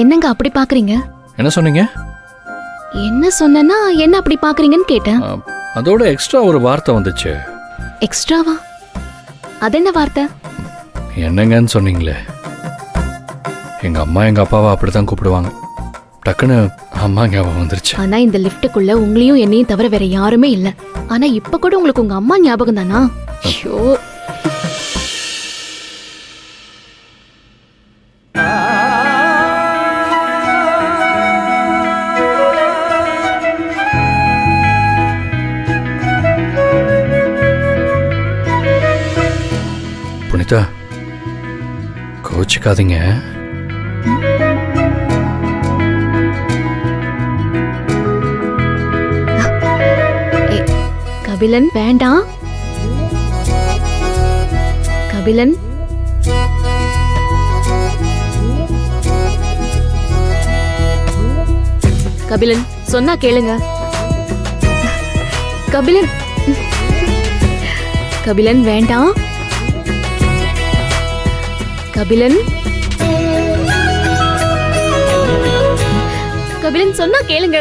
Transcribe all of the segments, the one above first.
என்னங்க அப்படி பாக்குறீங்க? என்ன சொன்னீங்க? என்ன சொன்னேன்னா என்ன அப்படி பாக்குறீங்கன்னு கேட்டேன். அதோட எக்ஸ்ட்ரா ஒரு வார்த்தை வந்துச்சு. எக்ஸ்ட்ராவா? அது என்ன வார்த்தை? என்னங்கன்னு சொன்னீங்களே. எங்க அம்மா எங்க அப்பாவை அப்படித்தான் கூப்பிடுவாங்க. டக்குன்னு அம்மா ஞாபகம் வந்துருச்சு. ஆனா இந்த லிஃப்ட்டுக்குள்ள உங்களையும் என்னையும் தவிர வேற யாருமே இல்ல. ஆனா இப்ப கூட உங்களுக்கு உங்க அம்மா ஞாபகம் தானா? ஐயோ. புனிதா, கோச்சிக்காதீங்க. கபிலன் வேண்டாம். கபிலன், கபிலன் சொன்னா கேளுங்க. கபிலன், கபிலன் வேண்டாம். கபிலன், கபிலன் சொன்னா கேளுங்க.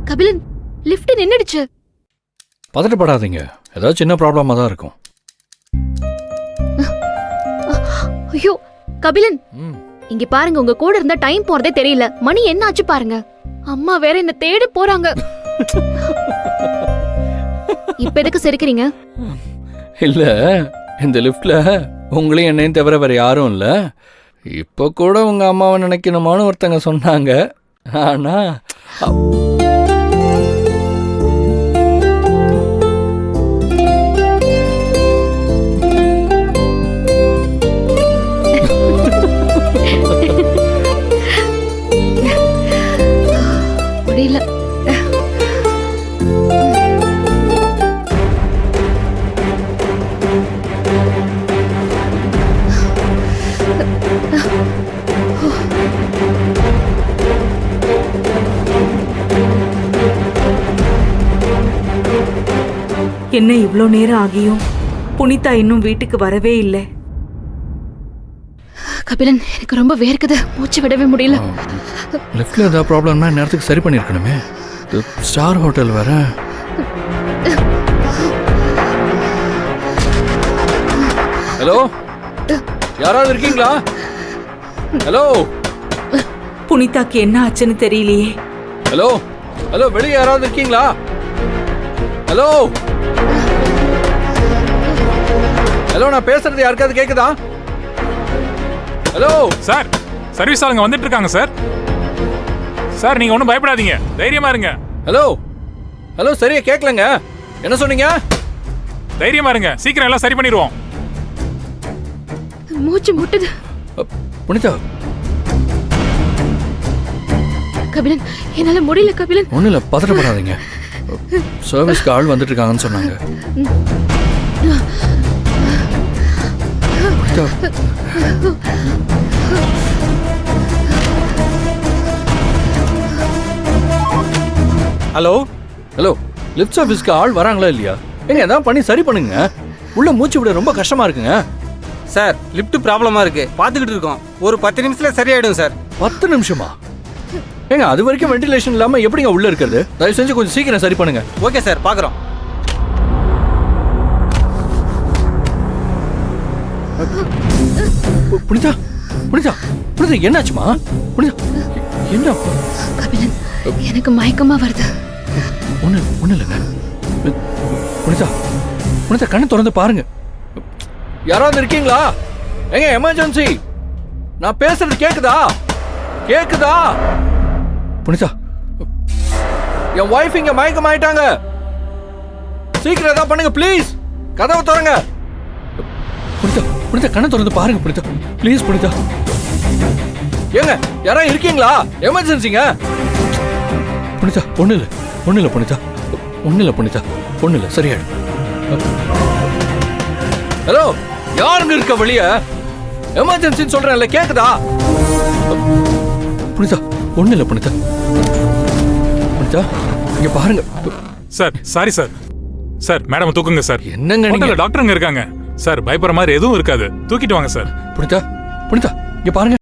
கபிலன், லிஃப்ட் நின்னுடுச்சு. பதட்டப்படாதீங்க, ஏதாவது சின்ன ப்ராப்ளமா தான் இருக்கும். ஐயோ கபிலன், இங்க பாருங்க, உங்க கூட இருந்தா டைம் போறதே தெரியல. மணி என்ன ஆச்சு பாருங்க. அம்மா வேற என்ன தேடி போறாங்க. இப்ப எதுக்கு சிரிக்கிறீங்க? இல்ல, இந்த லிஃப்ட்ல உங்களையும் என்னையும் தவிர வேற யாரும் இல்ல. இப்ப கூட உங்க அம்மாவை நினைக்கணுமான்னு ஒருத்தங்க சொன்னாங்க. ஆனா முடியல. என்ன இவ்ளோ நேரம் ஆகியும் புனிதா இன்னும் வீட்டுக்கு வரவே இல்லை. கபிலன், எனக்கு ரொம்ப வேர்க்குது, மூச்சு விடவே முடியல. லிஃப்ட்ல ஏதாவது ப்ராப்ளம்னா நேரத்துக்கு சரி பண்ணிருக்கணுமே. ஸ்டார் ஹோட்டல் வேற. ஹலோ, யாராவது இருக்கீங்களா? ஹலோ, புனிதாக்கு என்ன ஆச்சுன்னு தெரியலையே. ஹலோ, ஹலோ, வெளியே யாராவது இருக்கீங்களா? ஹலோ, ஹலோ, நான் பேசுறது யாருக்காவது கேக்குதா? ஹலோ சார், சர்வீஸ் ஆளுங்க வந்துட்டு இருக்காங்க சார். சார் நீங்க ஒன்றும் பயப்படாதீங்க, தைரியமா இருங்க. ஹலோ, ஹலோ, சரியா கேட்கலங்க. என்ன சொன்னீங்க? தைரியமா இருங்க, சீக்கிரம் எல்லாம் சரி பண்ணிடுவோம். மூச்சு முட்டுது. புனிதா, கபிலன், என்னால முடியல. கபிலன், ஒன்றும் இல்லை, பதட்டப்படாதீங்க. சர்வீஸ்க்கு ஆள் வந்துட்டு இருக்காங்கன்னு சொன்னாங்க. புனிதா, ஹலோ, ஹலோ, லிஃப்ட் சர்வீஸ்க்கு ஆள் வராங்களா இல்லையா? ஏங்க எதாவது பண்ணி சரி பண்ணுங்க. உள்ள மூச்சு விட ரொம்ப கஷ்டமா இருக்குங்க. சார் லிஃப்ட் ப்ராப்ளமா இருக்கு, பார்த்துக்கிட்டு இருக்கோம். ஒரு 10 நிமிஷத்துல சரியாயிடும் சார். 10 நிமிஷமா? ஏங்க அது வரைக்கும் வென்டிலேஷன் இல்லாம எப்படிங்க உள்ள இருக்கிறது? தயவு செஞ்சு கொஞ்சம் சீக்கிரம் சரி பண்ணுங்க. ஓகே சார், பார்க்குறோம். புனிதா, புனிதா, புனிதா, என்னாச்சுமா? புனிதா, என்ன? கபிலன், எனக்கு மயக்கமா வருது. ஒண்ணு இல்லைங்க. புனிதா, புனிதா, கண்ணு திறந்து பாருங்க. யாராவது இருக்கீங்களா? எங்க எமர்ஜென்சி? நான் பேசுறது கேக்குதா? கேக்குதா? புனிதா, என் வைஃப் இங்க மயக்கமாயிட்டாங்க. சீக்கிரம் ஏதாவது பண்ணுங்க ப்ளீஸ். கதவை திறங்க. புனிதா, புனிதா, கண்ணை திறந்து பாருங்க புனிதா, ப்ளீஸ் புனிதா. ஏங்க யாராவது இருக்கீங்களா? எமர்ஜென்சிங்க. புனிதா, ஒண்ணு இல்ல புனிதா, ஒண்ணு இல்ல புனிதா, ஒண்ணு இல்ல, சரியாயிடும். ஹலோ, யாருங்க இருக்க வெளிய? எமர்ஜென்சின்னு சொல்றேன்ல, கேக்குதா? புனிதா ஒன்றும் இல்லை புனிதா. புனிதா இங்கே பாருங்க. Sir sorry sir. Sir madam தூக்குங்க சார். என்னங்க நீங்க? ஹோட்டல்ல டாக்டருங்க இருக்காங்க சார். பயப்படுற மாதிரி எதுவும் இருக்காது. தூக்கிட்டு வாங்க சார். புனிதா புனிதா இங்கே பாருங்க.